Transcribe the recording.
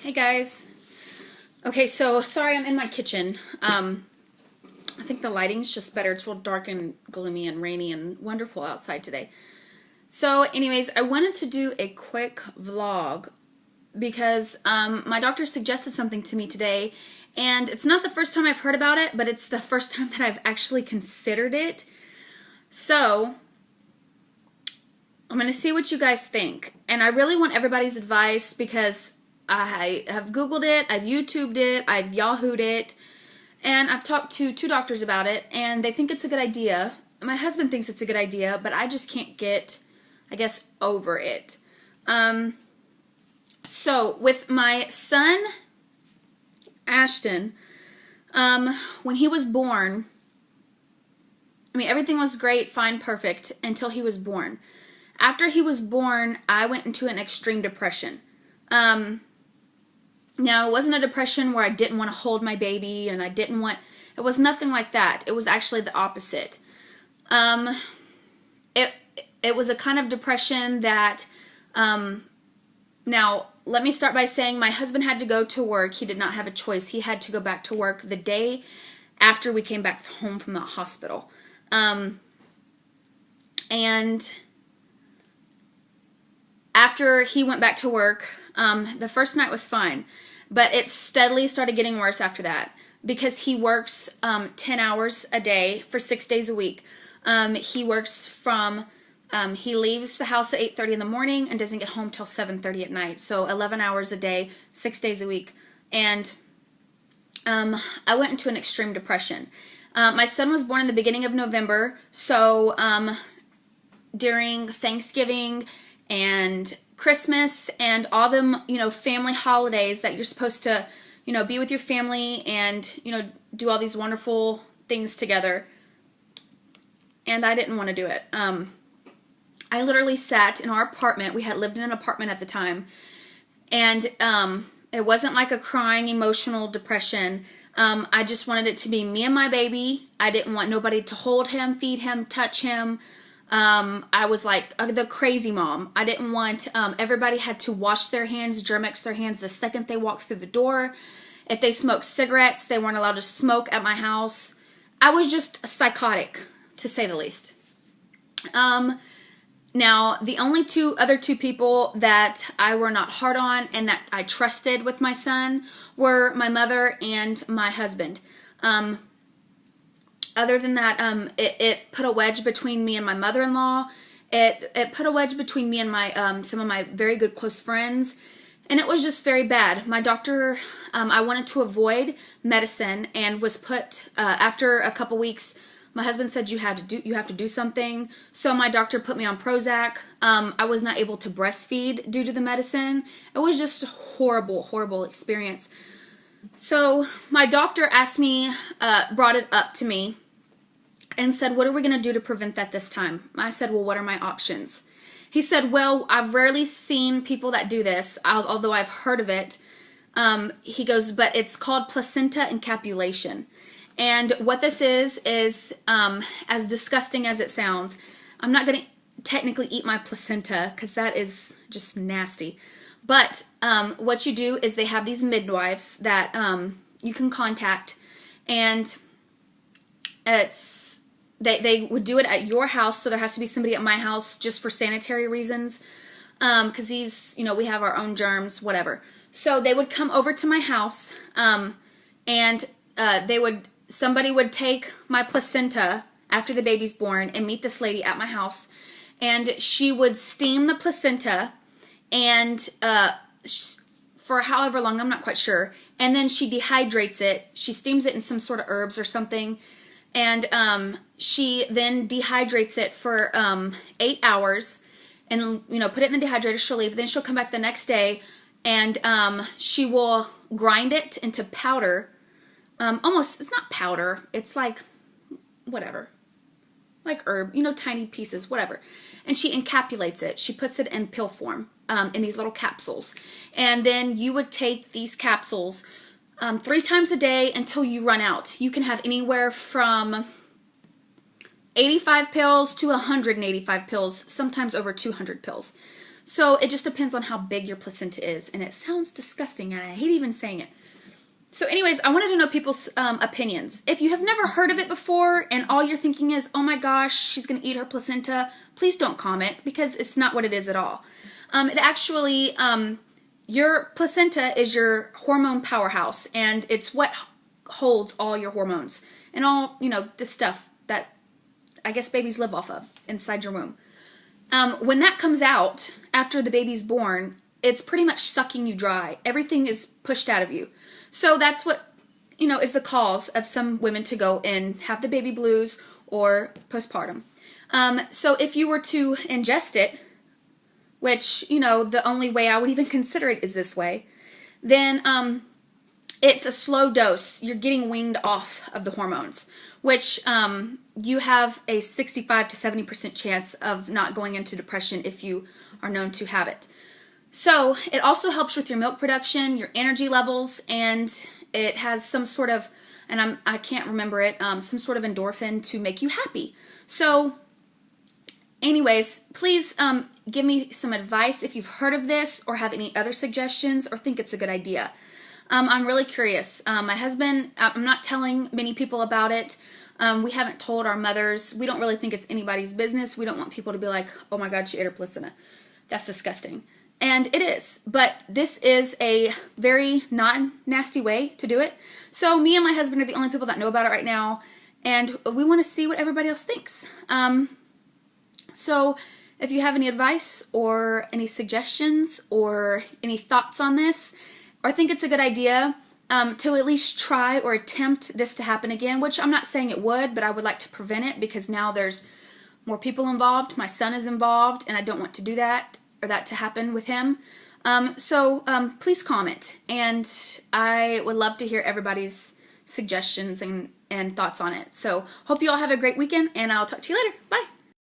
Hey guys. Okay, so sorry I'm in my kitchen. I think the lighting's just better. It's real dark and gloomy and rainy and wonderful outside today. So anyways, I wanted to do a quick vlog because my doctor suggested something to me today, and it's not the first time I've heard about it, but it's the first time that I've actually considered it. So I'm going to see what you guys think. And I really want everybody's advice because I have Googled it, I've YouTubed it, I've Yahooed it, and I've talked to two doctors about it, and they think it's a good idea. My husband thinks it's a good idea, but I just can't get, I guess, over it. So with my son, Ashton, when he was born, I mean, everything was great, fine, perfect, until he was born. After he was born, I went into an extreme depression. Now, it wasn't a depression where I didn't want to hold my baby and it was nothing like that. It was actually the opposite. It was a kind of depression that, now, let me start by saying my husband had to go to work. He did not have a choice. He had to go back to work the day after we came back home from the hospital. And after he went back to work, the first night was fine, but it steadily started getting worse after that because he works 10 hours a day for 6 days a week. He works from, he leaves the house at 8:30 in the morning and doesn't get home till 7:30 at night. So 11 hours a day, 6 days a week. And I went into an extreme depression. My son was born in the beginning of November, so during Thanksgiving and Christmas and all them, family holidays that you're supposed to, be with your family and, do all these wonderful things together. And I didn't want to do it. I literally sat in our apartment. We had lived in an apartment at the time. And it wasn't like a crying, emotional depression. I just wanted it to be me and my baby. I didn't want nobody to hold him, feed him, touch him. I was like the crazy mom. I didn't want, everybody had to wash their hands, Germ-X their hands the second they walked through the door. If they smoked cigarettes, they weren't allowed to smoke at my house. I was just psychotic, to say the least. Now, the only other two people that I were not hard on and that I trusted with my son were my mother and my husband. Other than that, it put a wedge between me and my mother-in-law. It put a wedge between me and my some of my very good close friends, and it was just very bad. My doctor, I wanted to avoid medicine and was put after a couple weeks. My husband said you have to do something, so my doctor put me on Prozac. I was not able to breastfeed due to the medicine. It was just a horrible, horrible experience. So my doctor asked me, brought it up to me, and said, what are we going to do to prevent that this time? I said, well, what are my options? He said, well, I've rarely seen people that do this, although I've heard of it. He goes, but it's called placenta encapsulation. And what this is as disgusting as it sounds, I'm not going to technically eat my placenta because that is just nasty. But what you do is they have these midwives that you can contact, and they would do it at your house, so there has to be somebody at my house just for sanitary reasons, because we have our own germs, whatever. So they would come over to my house, and somebody would take my placenta after the baby's born and meet this lady at my house, and she would steam the placenta, and for however long, I'm not quite sure, and then she dehydrates it. She steams it in some sort of herbs or something, and she then dehydrates it for 8 hours, and put it in the dehydrator. She'll leave. Then she'll come back the next day, and she will grind it into powder. Almost, it's not powder. It's like whatever, like herb, tiny pieces, whatever. And she encapsulates it. She puts it in pill form, in these little capsules. And then you would take these capsules 3 times a day until you run out. You can have anywhere from 85 pills to 185 pills, sometimes over 200 pills. So it just depends on how big your placenta is. And it sounds disgusting, and I hate even saying it. So anyways, I wanted to know people's opinions. If you have never heard of it before and all you're thinking is, oh my gosh, she's going to eat her placenta, please don't comment, because it's not what it is at all. It actually, your placenta is your hormone powerhouse, and it's what holds all your hormones and all, the stuff that I guess babies live off of inside your womb. When that comes out after the baby's born, it's pretty much sucking you dry. Everything is pushed out of you. So that's what, is the cause of some women to go and have the baby blues or postpartum. So if you were to ingest it, which, the only way I would even consider it is this way, then it's a slow dose. You're getting weaned off of the hormones, which you have a 65 to 70% chance of not going into depression if you are known to have it. So it also helps with your milk production, your energy levels, and it has some sort of, and I can't remember it, some sort of endorphin to make you happy. So anyways, please give me some advice if you've heard of this or have any other suggestions or think it's a good idea. I'm really curious. My husband, I'm not telling many people about it. We haven't told our mothers. We don't really think it's anybody's business. We don't want people to be like, oh my God, she ate her placenta. That's disgusting. And it is, but this is a very non-nasty way to do it. So me and my husband are the only people that know about it right now, and we want to see what everybody else thinks. So if you have any advice or any suggestions or any thoughts on this, or think it's a good idea to at least try or attempt this to happen again, which I'm not saying it would, but I would like to prevent it because now there's more people involved. My son is involved, and I don't want to do that or that to happen with him. So please comment, and I would love to hear everybody's suggestions and thoughts on it. So hope you all have a great weekend, and I'll talk to you later. Bye.